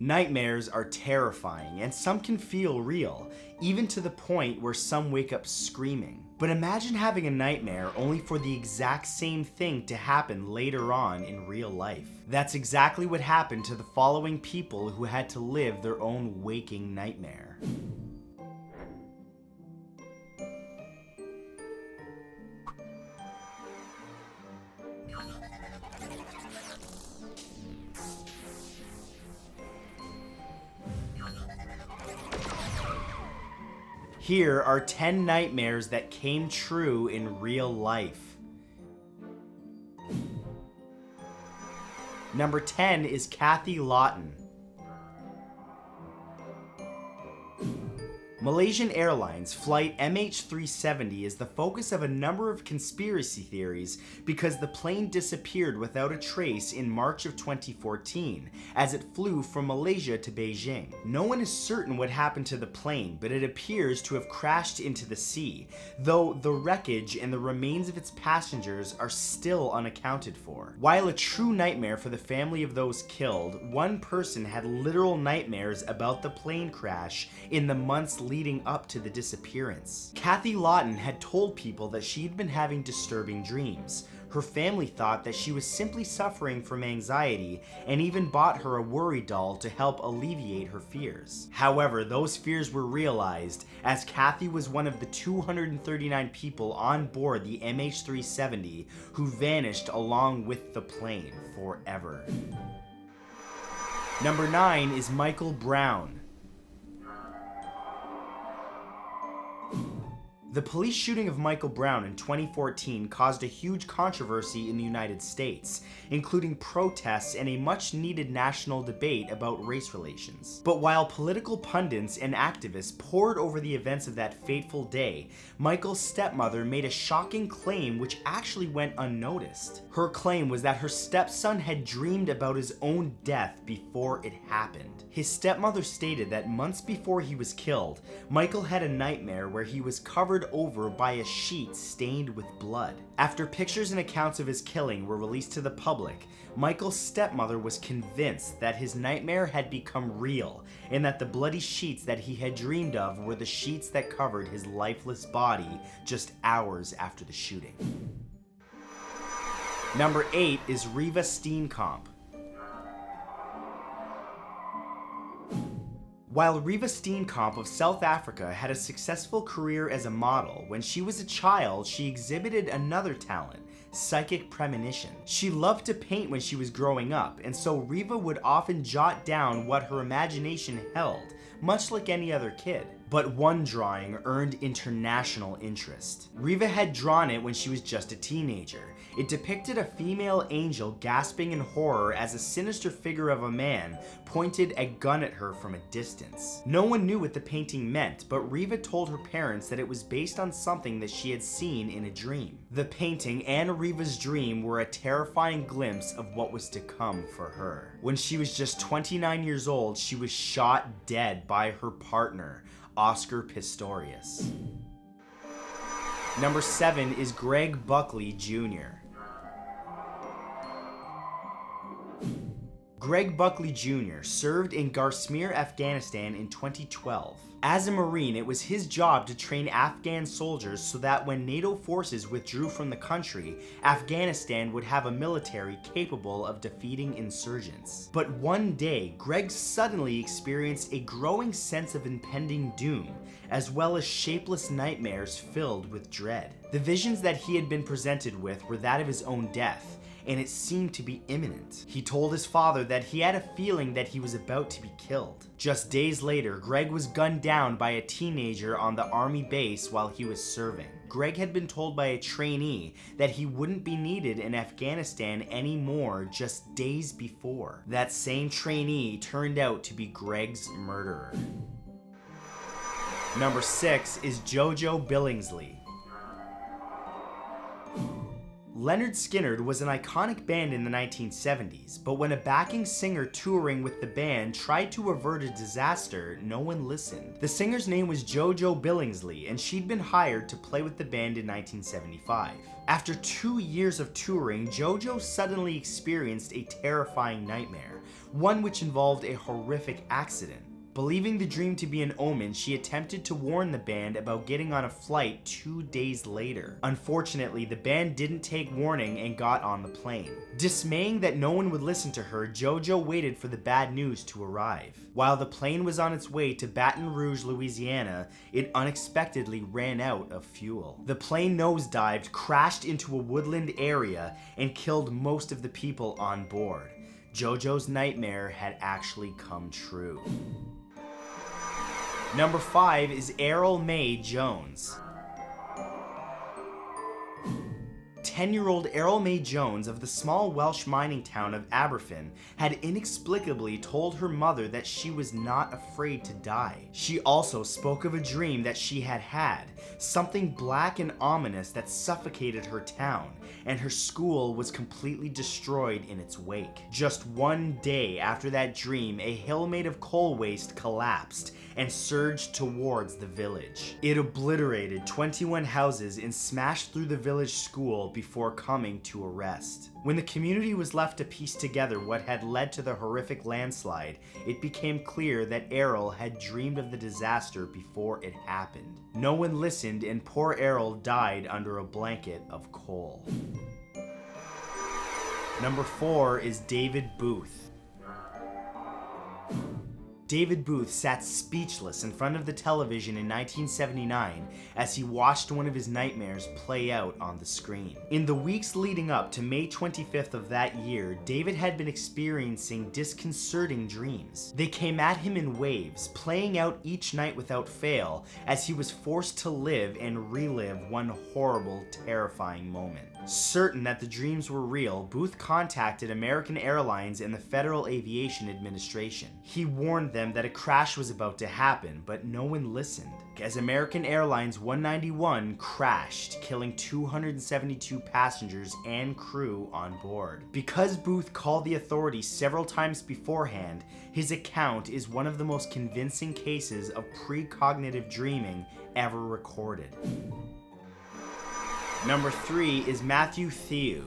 Nightmares are terrifying, and some can feel real, even to the point where some wake up screaming. But imagine having a nightmare only for the exact same thing to happen later on in real life. That's exactly what happened to the following people who had to live their own waking nightmare. Here are 10 nightmares that came true in real life. Number 10 is Cathy Lawton. Malaysian Airlines flight MH370 is the focus of a number of conspiracy theories because the plane disappeared without a trace in March of 2014 as it flew from Malaysia to Beijing. No one is certain what happened to the plane, but it appears to have crashed into the sea, though the wreckage and the remains of its passengers are still unaccounted for. While a true nightmare for the family of those killed, one person had literal nightmares about the plane crash in the months leading up to the disappearance. Cathy Lawton had told people that she'd been having disturbing dreams. Her family thought that she was simply suffering from anxiety and even bought her a worry doll to help alleviate her fears. However, those fears were realized as Cathy was one of the 239 people on board the MH370 who vanished along with the plane forever. Number 9 is Michael Brown. The police shooting of Michael Brown in 2014 caused a huge controversy in the United States, including protests and a much-needed national debate about race relations. But while political pundits and activists poured over the events of that fateful day, Michael's stepmother made a shocking claim which actually went unnoticed. Her claim was that her stepson had dreamed about his own death before it happened. His stepmother stated that months before he was killed, Michael had a nightmare where he was covered over by a sheet stained with blood. After pictures and accounts of his killing were released to the public, Michael's stepmother was convinced that his nightmare had become real and that the bloody sheets that he had dreamed of were the sheets that covered his lifeless body just hours after the shooting. Number 8 is Riva Steenkamp. While Riva Steenkamp of South Africa had a successful career as a model, when she was a child, she exhibited another talent, psychic premonition. She loved to paint when she was growing up, and so Riva would often jot down what her imagination held, much like any other kid. But one drawing earned international interest. Riva had drawn it when she was just a teenager. It depicted a female angel gasping in horror as a sinister figure of a man pointed a gun at her from a distance. No one knew what the painting meant, but Riva told her parents that it was based on something that she had seen in a dream. The painting and Riva's dream were a terrifying glimpse of what was to come for her. When she was just 29 years old, she was shot dead by her partner, Oscar Pistorius. Number 7 is Greg Buckley Jr. Greg Buckley Jr. served in Kashmir, Afghanistan in 2012. As a Marine, it was his job to train Afghan soldiers so that when NATO forces withdrew from the country, Afghanistan would have a military capable of defeating insurgents. But one day, Greg suddenly experienced a growing sense of impending doom, as well as shapeless nightmares filled with dread. The visions that he had been presented with were that of his own death, and it seemed to be imminent. He told his father that he had a feeling that he was about to be killed. Just days later, Greg was gunned down by a teenager on the army base while he was serving. Greg had been told by a trainee that he wouldn't be needed in Afghanistan anymore just days before. That same trainee turned out to be Greg's murderer. Number 6 is Jojo Billingsley. Lynyrd Skynyrd was an iconic band in the 1970s, but when a backing singer touring with the band tried to avert a disaster, no one listened. The singer's name was Jojo Billingsley, and she'd been hired to play with the band in 1975. After 2 years of touring, Jojo suddenly experienced a terrifying nightmare, one which involved a horrific accident. Believing the dream to be an omen, she attempted to warn the band about getting on a flight 2 days later. Unfortunately, the band didn't take warning and got on the plane. Dismaying that no one would listen to her, Jojo waited for the bad news to arrive. While the plane was on its way to Baton Rouge, Louisiana, it unexpectedly ran out of fuel. The plane nosedived, crashed into a woodland area, and killed most of the people on board. Jojo's nightmare had actually come true. Number 5 is Errol Mae Jones. 10-year-old Errol Mae Jones of the small Welsh mining town of Aberfan had inexplicably told her mother that she was not afraid to die. She also spoke of a dream that she had had, something black and ominous that suffocated her town, and her school was completely destroyed in its wake. Just 1 day after that dream, a hill made of coal waste collapsed and surged towards the village. It obliterated 21 houses and smashed through the village school before coming to a rest. When the community was left to piece together what had led to the horrific landslide, it became clear that Errol had dreamed of the disaster before it happened. No one listened, and poor Errol died under a blanket of coal. Number 4 is David Booth. David Booth sat speechless in front of the television in 1979 as he watched one of his nightmares play out on the screen. In the weeks leading up to May 25th of that year, David had been experiencing disconcerting dreams. They came at him in waves, playing out each night without fail as he was forced to live and relive one horrible, terrifying moment. Certain that the dreams were real, Booth contacted American Airlines and the Federal Aviation Administration. He warned them that a crash was about to happen, but no one listened, as American Airlines 191 crashed, killing 272 passengers and crew on board. Because Booth called the authorities several times beforehand, his account is one of the most convincing cases of precognitive dreaming ever recorded. Number 3 is Matthew Thiel.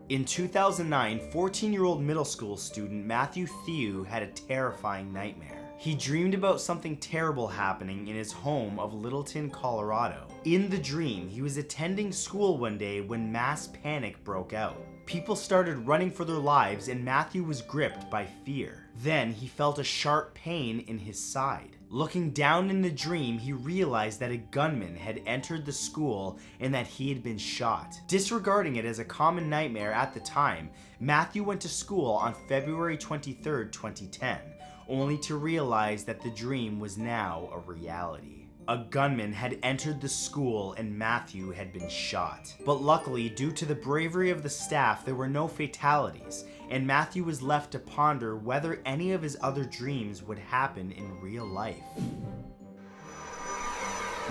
In 2009, 14-year-old middle school student Matthew Thiel had a terrifying nightmare. He dreamed about something terrible happening in his home of Littleton, Colorado. In the dream, he was attending school one day when mass panic broke out. People started running for their lives and Matthew was gripped by fear. Then he felt a sharp pain in his side. Looking down in the dream, he realized that a gunman had entered the school and that he had been shot. Disregarding it as a common nightmare at the time, Matthew went to school on February 23, 2010, only to realize that the dream was now a reality. A gunman had entered the school and Matthew had been shot. But luckily, due to the bravery of the staff, there were no fatalities, and Matthew was left to ponder whether any of his other dreams would happen in real life.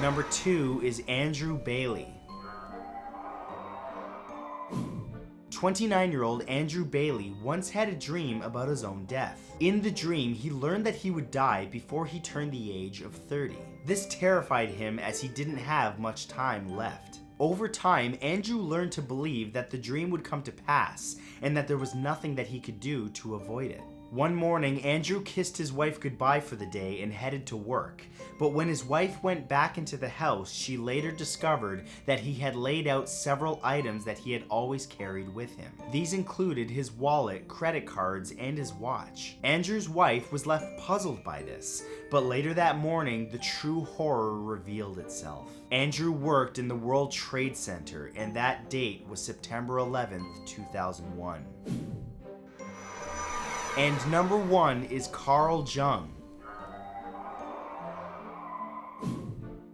Number 2 is Andrew Bailey. 29-year-old Andrew Bailey once had a dream about his own death. In the dream, he learned that he would die before he turned the age of 30. This terrified him as he didn't have much time left. Over time, Andrew learned to believe that the dream would come to pass and that there was nothing that he could do to avoid it. One morning, Andrew kissed his wife goodbye for the day and headed to work. But when his wife went back into the house, she later discovered that he had laid out several items that he had always carried with him. These included his wallet, credit cards, and his watch. Andrew's wife was left puzzled by this, but later that morning, the true horror revealed itself. Andrew worked in the World Trade Center, and that date was September 11th, 2001. And number 1 is Carl Jung.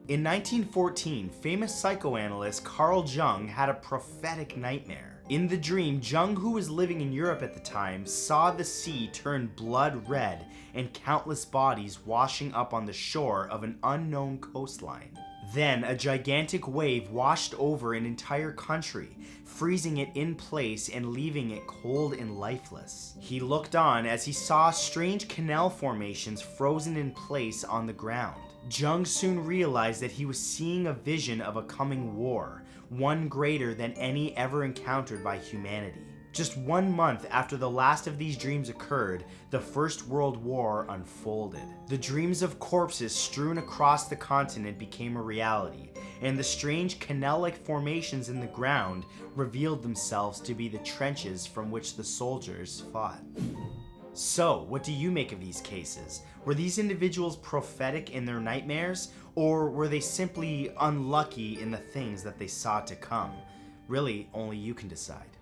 In 1914, famous psychoanalyst Carl Jung had a prophetic nightmare. In the dream, Jung, who was living in Europe at the time, saw the sea turn blood red and countless bodies washing up on the shore of an unknown coastline. Then, a gigantic wave washed over an entire country, freezing it in place and leaving it cold and lifeless. He looked on as he saw strange canal formations frozen in place on the ground. Jung soon realized that he was seeing a vision of a coming war, one greater than any ever encountered by humanity. Just 1 month after the last of these dreams occurred, the First World War unfolded. The dreams of corpses strewn across the continent became a reality, and the strange canal-like formations in the ground revealed themselves to be the trenches from which the soldiers fought. So, what do you make of these cases? Were these individuals prophetic in their nightmares, or were they simply unlucky in the things that they saw to come? Really, only you can decide.